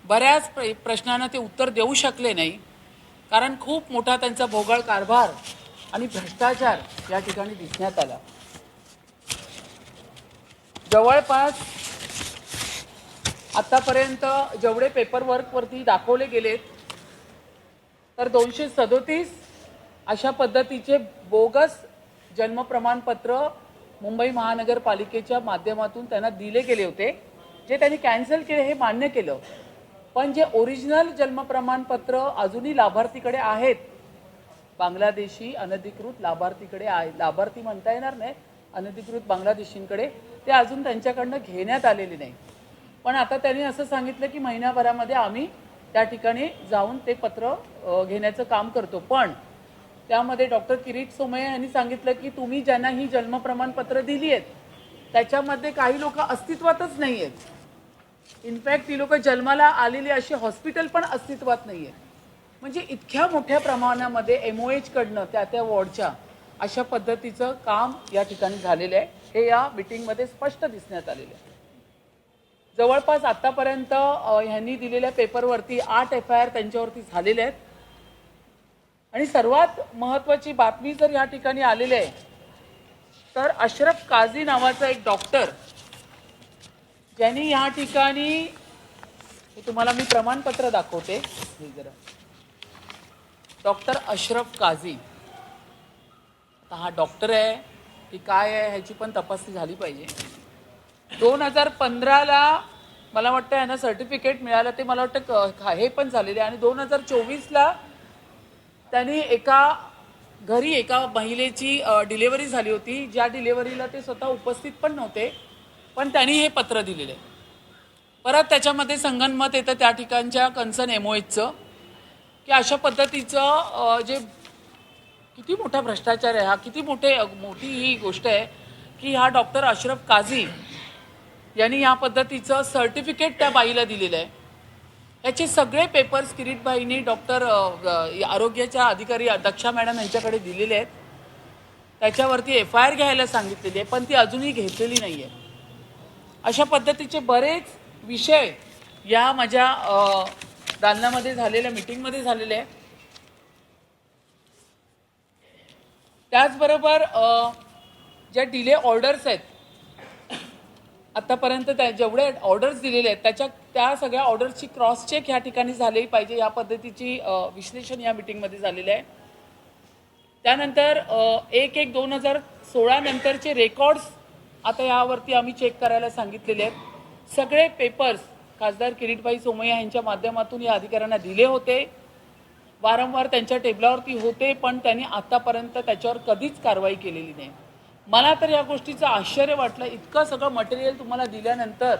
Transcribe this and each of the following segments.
बऱ्याच प्रश्नांना ते उत्तर देऊ शकले नाही, कारण खूप मोठा त्यांचा भोगळ कारभार आणि भ्रष्टाचार या ठिकाणी दिसण्यात आला। जवळपास आतापर्यंत जेवढे पेपरवर्कवरती दाखवले गेलेत तर 237 अशा पद्धतीचे बोगस जन्म प्रमाणपत्र मुंबई महानगरपालिकेच्या माध्यमातून त्यांना दिले गेले होते, जे त्यांनी कॅन्सल केले हे मान्य केलं। पण जे ओरिजिनल जन्म प्रमाणपत्र अजूनही लाभार्थीकडे आहेत, बांगलादेशी अनधिकृत लाभार्थीकडे आहे, लाभार्थी म्हणता येणार नाही, अनधिकृत बांगलादेशींकडे ते अजून त्यांच्याकडनं घेण्यात आलेले नाही। पण आता त्यांनी असं सांगितलं की महिन्याभरामध्ये आम्ही त्या ठिकाणी जाऊन ते पत्र घेण्याचं काम करतो। पण त्यामध्ये डॉक्टर किरीट सोमय्या यांनी सांगितलं की तुम्ही ज्यांना ही जन्म प्रमाणपत्र दिली आहेत त्याच्यामध्ये काही लोक अस्तित्वातच नाही आहेत। इनफॅक्ट ती लोक जन्माला आलेली अशी हॉस्पिटल पण अस्तित्वात नाही आहे। म्हणजे इतक्या मोठ्या प्रमाणामध्ये एमओएच कडनं त्या वॉर्डच्या अशा पद्धतीचं काम या ठिकाणी झालेलं आहे, हे या मीटिंगमध्ये स्पष्ट दिसण्यात आलेलं आहे। जवळपास आतापर्यंत ह्यांनी दिलेल्या पेपरवरती 8 FIR त्यांच्यावरती झालेले आहेत। आणि सर्वात महत्त्वाची बातमी जर या ठिकाणी आलेली आहे तर अशरफ काझी नावाचा एक डॉक्टर, ज्यांनी या ठिकाणी, तुम्हाला मी प्रमाणपत्र दाखवते, हे जरा, डॉक्टर अशरफ काझी, आता हा डॉक्टर आहे की काय आहे ह्याची पण तपासणी झाली पाहिजे। 2015ला मला वाटतं यांना सर्टिफिकेट मिळालं, ते मला वाटतं हे पण झालेले, आणि 2024ला त्यांनी एका घरी एका महिलेची डिलिव्हरी झाली होती, ज्या डिलिव्हरीला ते स्वतः उपस्थित पण नव्हते, पण त्यांनी हे पत्र दिलेले। परत त्याच्यामध्ये संगनमत येतं त्या ठिकाणच्या कन्सर्न एमओएचचं की अशा पद्धतीचं जे किती मोठा भ्रष्टाचार आहे हा, किती मोठी ही गोष्ट आहे की हा डॉक्टर अशरफ काझी यांनी या पद्धतीचं सर्टिफिकेट त्या बाईला दिलेलं आहे। याचे सगळे पेपर्स किरीटबाईंनी डॉक्टर आरोग्याच्या अधिकारी दक्षा मॅडम यांच्याकडे दिलेले आहेत। त्याच्यावरती FIR घ्यायला सांगितलेली आहे, पण ती अजूनही घेतलेली नाही आहे। अशा पद्धतीचे बरेच विषय या माझ्या दालनामध्ये झालेल्या मीटिंगमध्ये झालेले आहे। त्याचबरोबर ज्या डिले ऑर्डर्स आहेत आतापर्यंत जेवढे ऑर्डर्स दिलेले आहेत त्या सगळ्या ऑर्डर्सची क्रॉस चेक या ठिकाणी झाली पाहिजे, या पद्धतीची विश्लेषण या मीटिंगमध्ये झालेलं आहे। त्यानंतर 1/1/2016 नंतरचे रेकॉर्ड्स आता यावरती आम्ही चेक करायला सांगितलेले आहेत। सगळे पेपर्स खासदार किरीटबाई सोमय्या यांच्या माध्यमातून या अधिकाऱ्यांना दिले होते, वारंवार त्यांच्या टेबलावरती होते, पण त्यांनी आतापर्यंत त्याच्यावर कधीच कारवाई केलेली नाही। मला तर या गोष्टीचं आश्चर्य वाटलं, इतकं सगळं मटेरियल तुम्हाला दिल्यानंतर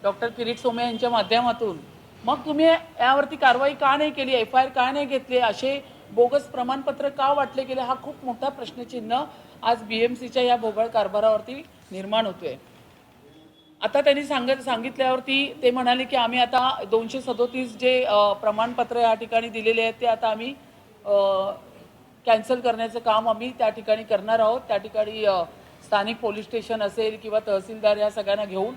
डॉक्टर किरीट सोमय्या यांच्या माध्यमातून मग तुम्ही यावरती कारवाई का नाही केली, FIR का नाही घेतले, असे बोगस प्रमाणपत्र का वाटले गेले, हा खूप मोठा प्रश्नचिन्ह आज BMCच्या या भोगळ कारभारावरती निर्माण होतोय। आता त्यांनी सांगितल्यावरती ते म्हणाले की आम्ही आता 237 जे प्रमाणपत्र या ठिकाणी दिलेले आहेत ते आता आम्ही कॅन्सल करण्याचं काम आम्ही त्या ठिकाणी करणार आहोत। त्या ठिकाणी स्थानिक पोलीस स्टेशन असेल किंवा तहसीलदार या सगळ्यांना घेऊन,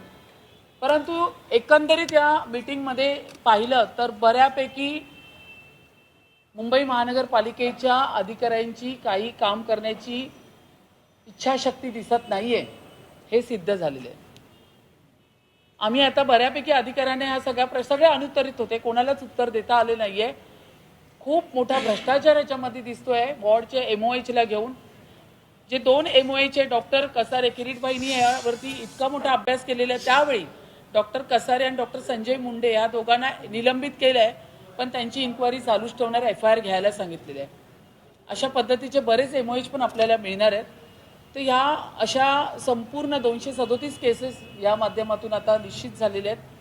परंतु एकंदरीत या मीटिंगमध्ये पाहिलं तर बऱ्यापैकी मुंबई महानगरपालिकेच्या अधिकाऱ्यांची काही काम करण्याची इच्छाशक्ती दिसत नाहीये, हे सिद्ध झालेले आहे। आम्ही आता बऱ्यापैकी अधिकाऱ्यांना ह्या सगळ्या अनुत्तरित होते, कोणालाच उत्तर देता आले नाहीये। खूप मोठा भ्रष्टाचार याच्यामध्ये दिसतोय वॉर्डच्या एमओएचला घेऊन। जे 2 एमओएच डॉक्टर कसारे, किरीटबाईंनी यावरती इतका मोठा अभ्यास केलेला आहे, त्यावेळी डॉक्टर कसारे आणि डॉक्टर संजय मुंडे या दोघांना निलंबित केलं आहे, पण त्यांची इन्क्वायरी चालूच ठेवणार, FIR घ्यायला सांगितलेले आहे। अशा पद्धतीचे बरेच एमओएच पण आपल्याला मिळणार आहेत। तर ह्या अशा संपूर्ण 237 केसेस या माध्यमातून आता निश्चित झालेले आहेत।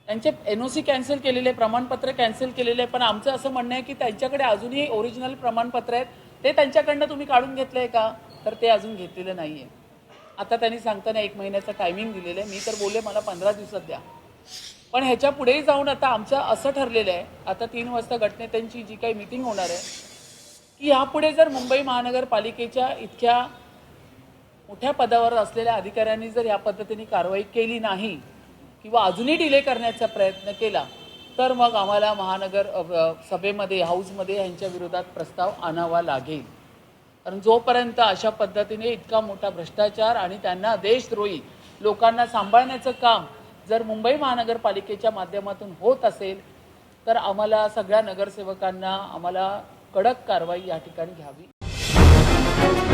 त्यांचे NOC कॅन्सल केलेले, प्रमाणपत्र कॅन्सल केलेले, पण आमचं असं म्हणणं आहे की त्यांच्याकडे अजूनही ओरिजिनल प्रमाणपत्र आहेत, ते त्यांच्याकडनं तुम्ही काढून घेतलंय का, तर ते अजून घेतलेलं नाही आहे। आता त्यांनी सांगताना 1 महिन्याचं टायमिंग दिलेलं आहे, मी तर बोलले मला 15 दिवसात द्या, पण ह्याच्या पुढेही जाऊन आता आमचं असं ठरलेलं आहे, आता 3 वाजता गटनेत्यांची जी काही मीटिंग होणार आहे की यापुढे जर मुंबई महानगरपालिकेच्या इतक्या मोठ्या पदावर असलेल्या अधिकाऱ्यांनी जर या पद्धतीने कारवाई केली नाही किंवा अजूनही डिले करण्याचा प्रयत्न केला तर मग आम्हाला महानगर सभेमध्ये हाऊसमध्ये यांच्या विरोधात प्रस्ताव आणावा लागेल. कारण जोपर्यंत अशा पद्धतीने इतका मोठा भ्रष्टाचार आणि त्यांना देशद्रोही लोकांना सांभाळण्याचं काम जर मुंबई महानगरपालिकेच्या माध्यमातून होत असेल तर आम्हाला सगळ्या नगरसेवकांना आम्हाला कडक कारवाई या ठिकाणी घ्यावी.